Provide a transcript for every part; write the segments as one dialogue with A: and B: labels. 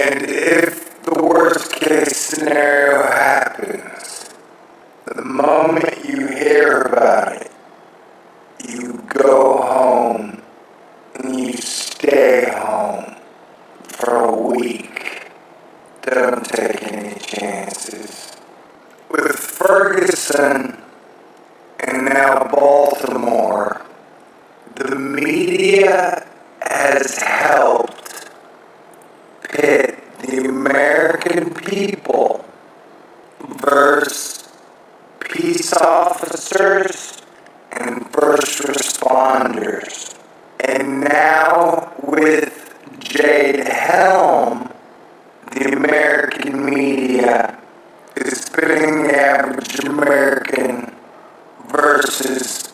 A: And if the worst case scenario happens, the moment you hear about it, you go home and you stay home for a week. Don't take any chances. With Ferguson and now Baltimore, the media has helped pit the American people versus peace officers and first responders. And now with Jade Helm, the American media is pitting the average American versus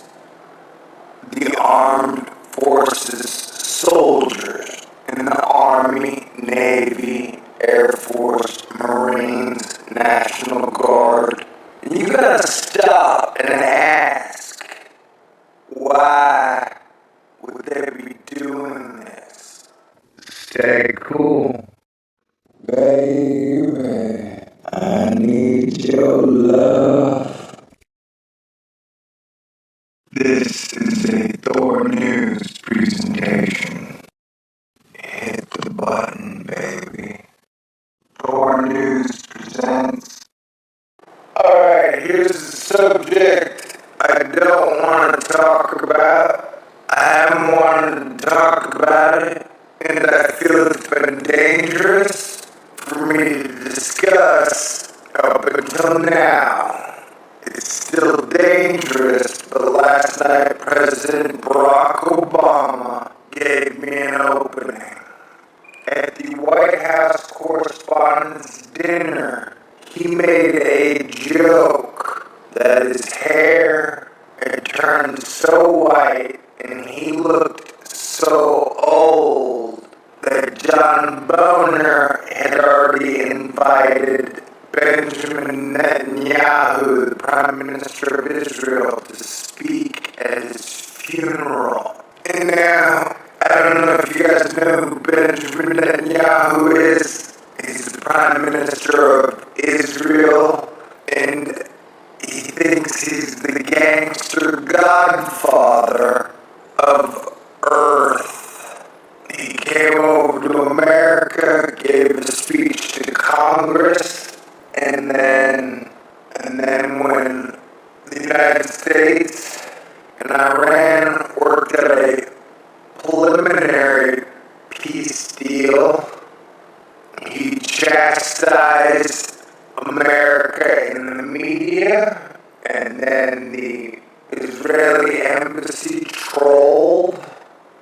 A: the armed forces soldiers in the Army, Navy, Air Force, Marines, National Guard. And you gotta stop and ask, why would they be doing this? Stay cool. Baby, I need your love. This is a Thor News presentation. Hit the button, baby. Thor News presents. Alright, here's the subject I don't want to talk about. I haven't wanted to talk about it, and I feel it's been dangerous for me to discuss up until now. It's still dangerous, but last night President Barack Obama gave me an opening. At the White House Correspondents' Dinner, he made a joke that his hair had turned so white and he looked so old that John Boehner had already invited Benjamin Netanyahu, the Prime Minister of Israel, to speak at his funeral. And now, I don't know if you guys know who Benjamin Netanyahu is. He's the Prime Minister of Israel, and he thinks he's the gangster godfather of Earth. He came over to America, gave a speech to Congress, and then when the United States and Iran worked at a preliminary peace deal, he chastised America in the media, and then the Israeli embassy trolled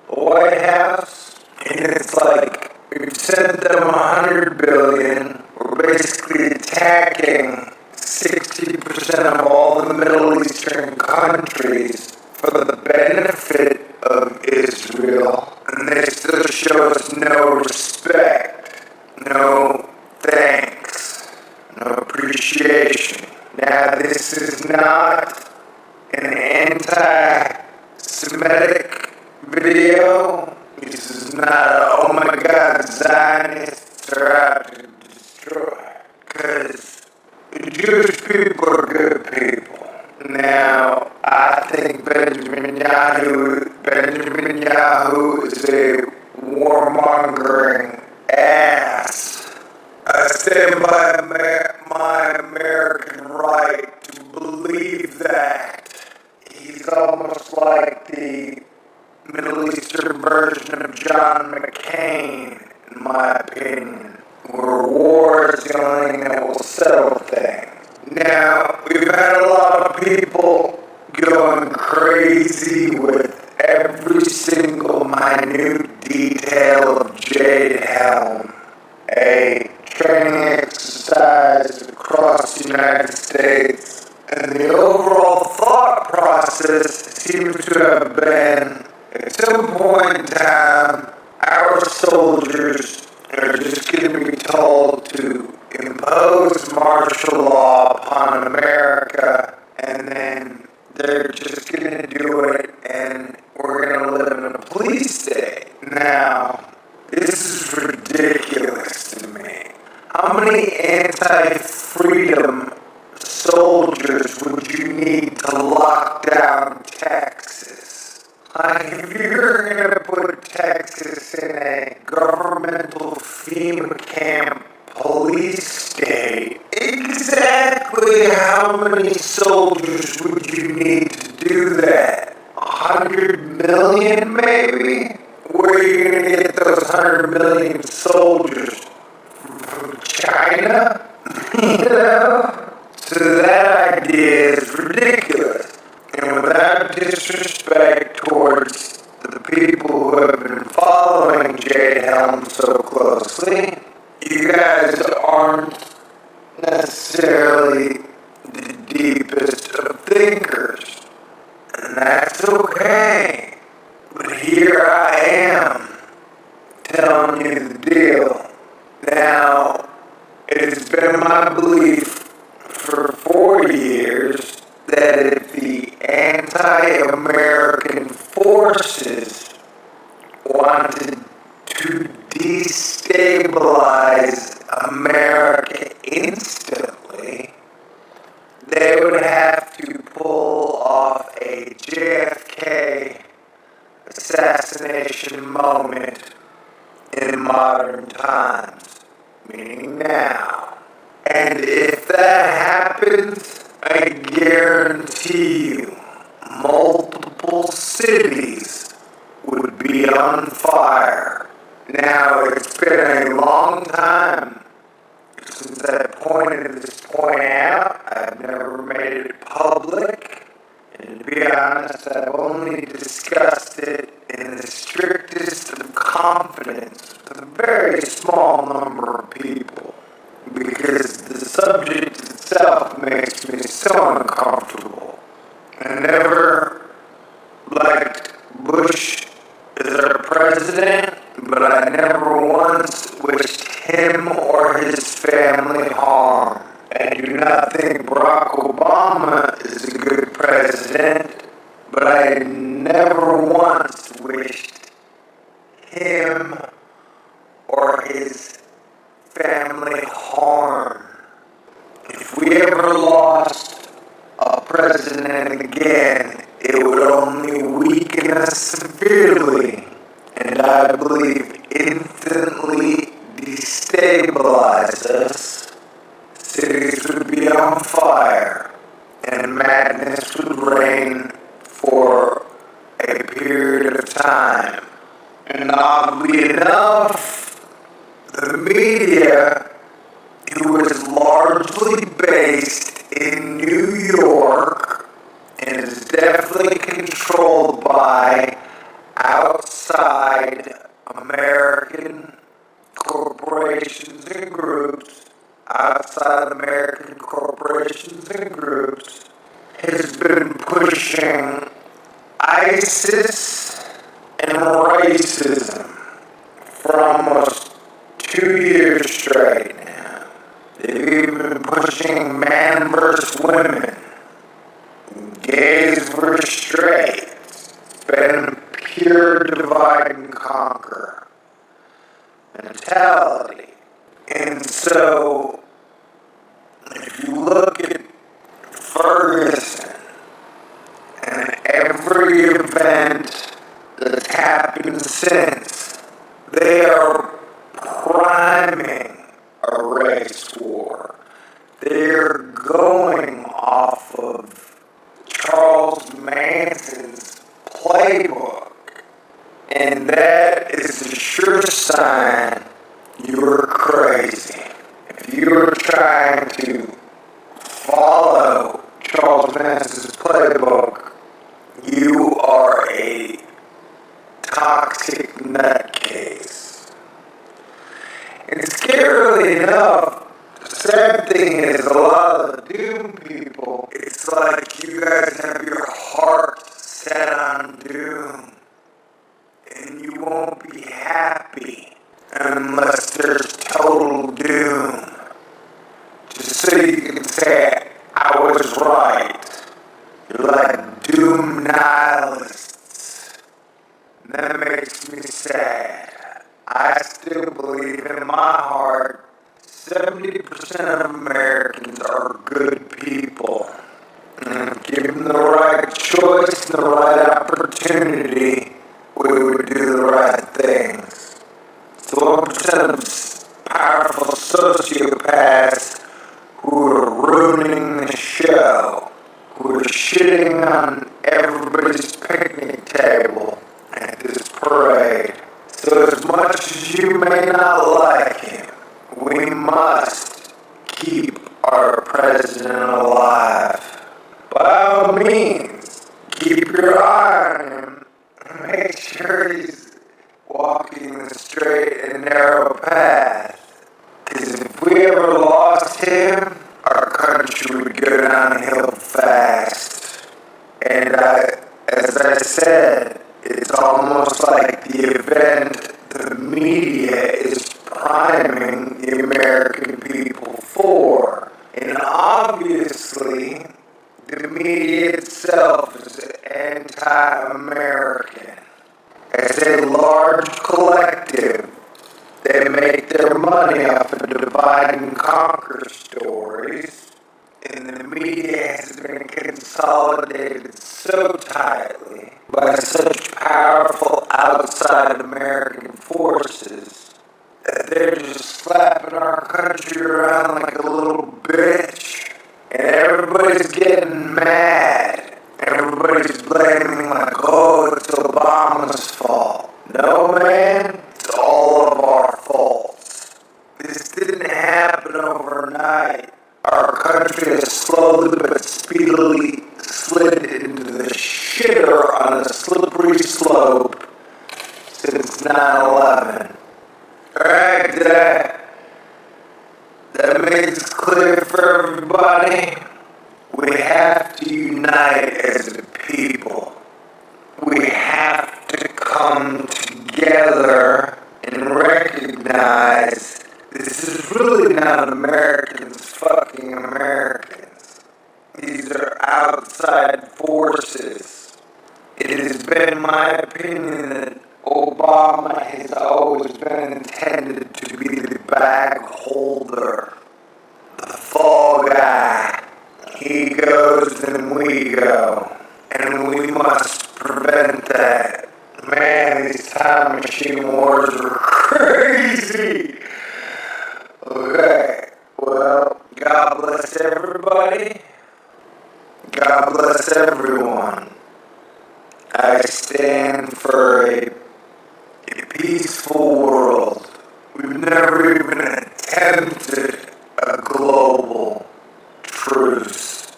A: the White House, and it's like, we've sent them $100 billion. We're basically attacking 60% of all the Middle Eastern countries for the benefit of Israel, and they still show us no respect, no thanks, no appreciation. Now, this is not an anti-Semitic video. This is not a, oh my God, Zionists are out to destroy. Because the Jewish people are good people. Now, I think Benjamin Netanyahu is a warmongering ass. I stand by my American right to believe that. He's almost like the Middle Eastern version of John McCain, in my opinion, where war is the only thing that will settle things. Now, we've had a lot of people going crazy with every single minute detail of Jade Helm, a training exercise across the United States, and the overall thought process seems to have been, at some point in time, our soldiers are just going to be told to impose martial law upon America, and then they're just going to do it, and we're going to live in a police state. Now, this is ridiculous to me. How many anti-freedom soldiers would you need to lock down Texas? Like, if you're gonna put Texas in a governmental FEMA camp police state, exactly how many soldiers would you need to do that? 100 million, maybe? Where are you gonna get those 100 million soldiers? From China? You know? So that idea is ridiculous. And without disrespect towards the people who have been following Jade Helm so closely, you guys aren't necessarily the deepest of thinkers. And that's okay. But here I am, telling you the deal. Now, it has been my belief for 4 years that if the anti-American forces wanted to destabilize America instantly, they would have to pull off a JFK assassination moment in modern times, meaning now. And if that happens, I guarantee you, multiple cities would be on fire. Now, it's been a long time since I pointed this point out. I've never made it public. And to be honest, I've only discussed it in the strictest of confidence with a very small number of people. Because the subject itself makes me so uncomfortable. I never liked Bush as our president, but I never once wished him or his family harm. I do not think Barack Obama is a good president, but I never once wished him or his family harm. If we ever lost a president again, it would only weaken us severely, and I believe instantly destabilize us. Cities would be on fire, and madness would reign for a period of time. And oddly enough, the media, who is largely based in New York and is definitely controlled by outside American corporations and groups, has been pushing ISIS and racism for almost 2 years straight now. They've even been pushing man versus women, gays versus straights. It's been pure divide and conquer mentality. And so, if you look at Ferguson and every event that's happened since, they are priming a race war. They're going off of Charles Manson's playbook. And that is a sure sign you're crazy. If you're trying to follow Charles Manson's playbook, you are a toxic nutcase. And scarily enough, the sad thing is a lot of the doom people, it's like you guys have your heart set on doom. And you won't be happy unless there's total doom. Just so you can say, I was right. You're like doom nihilists. And that makes me sad. I still believe in my heart 70% of Americans are good people. And given the right choice and the right opportunity, we would do the right things. So 1% of powerful sociopaths who are ruining the show, who are shitting on everybody's picnic table at this parade. So as much as you may not like him, we must keep our president alive. By all means, keep your eye on him and make sure he's walking the straight and narrow path. Because if we ever lost him, our country would go downhill fast. And as I said, it's almost like the event the media is priming the American people for. And obviously, the media itself is anti-American. As a large collective, they make their money off of divide and conquer stories, and the media has been consolidated so tightly by such powerful outside American forces that they're just slapping our country around like a little bitch, and everybody's getting mad. Everybody's blaming like, oh, it's Obama's fault. No, man, it's all of our faults. This didn't happen overnight. Our country has slowly but speedily slid into the shitter on a slippery slope since 9/11. Alright, that makes it clear for everybody. We have to unite as a people. We have to come together and recognize this is really not Americans fucking Americans. These are outside forces. It has been my opinion that Obama has always been intended to be the bag holder, the fall guy. He goes and we go, and we must prevent that. Man, these time machine wars are crazy. Okay, well, God bless everybody. God bless everyone. I stand for a peaceful world. We've never even attempted a global truce.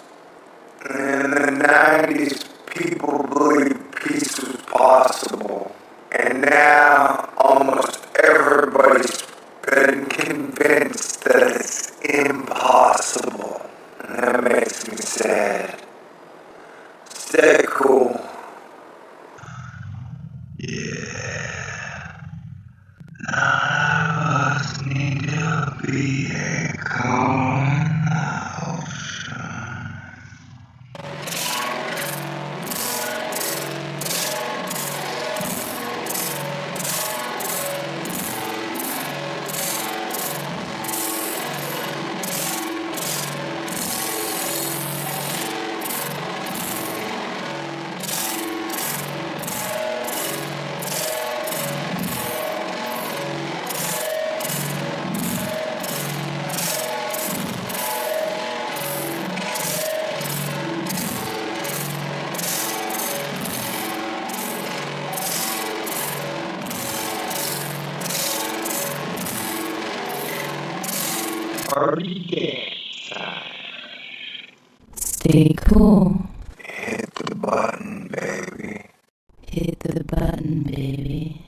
A: In the 90s, people believed peace was possible. And now, almost everybody's been convinced that it's impossible. And that makes me sad. Stay cool. Yeah. None of us need to be a calm ocean. Party dance time.
B: Stay cool.
A: Hit the button, baby.
B: Hit the button, baby.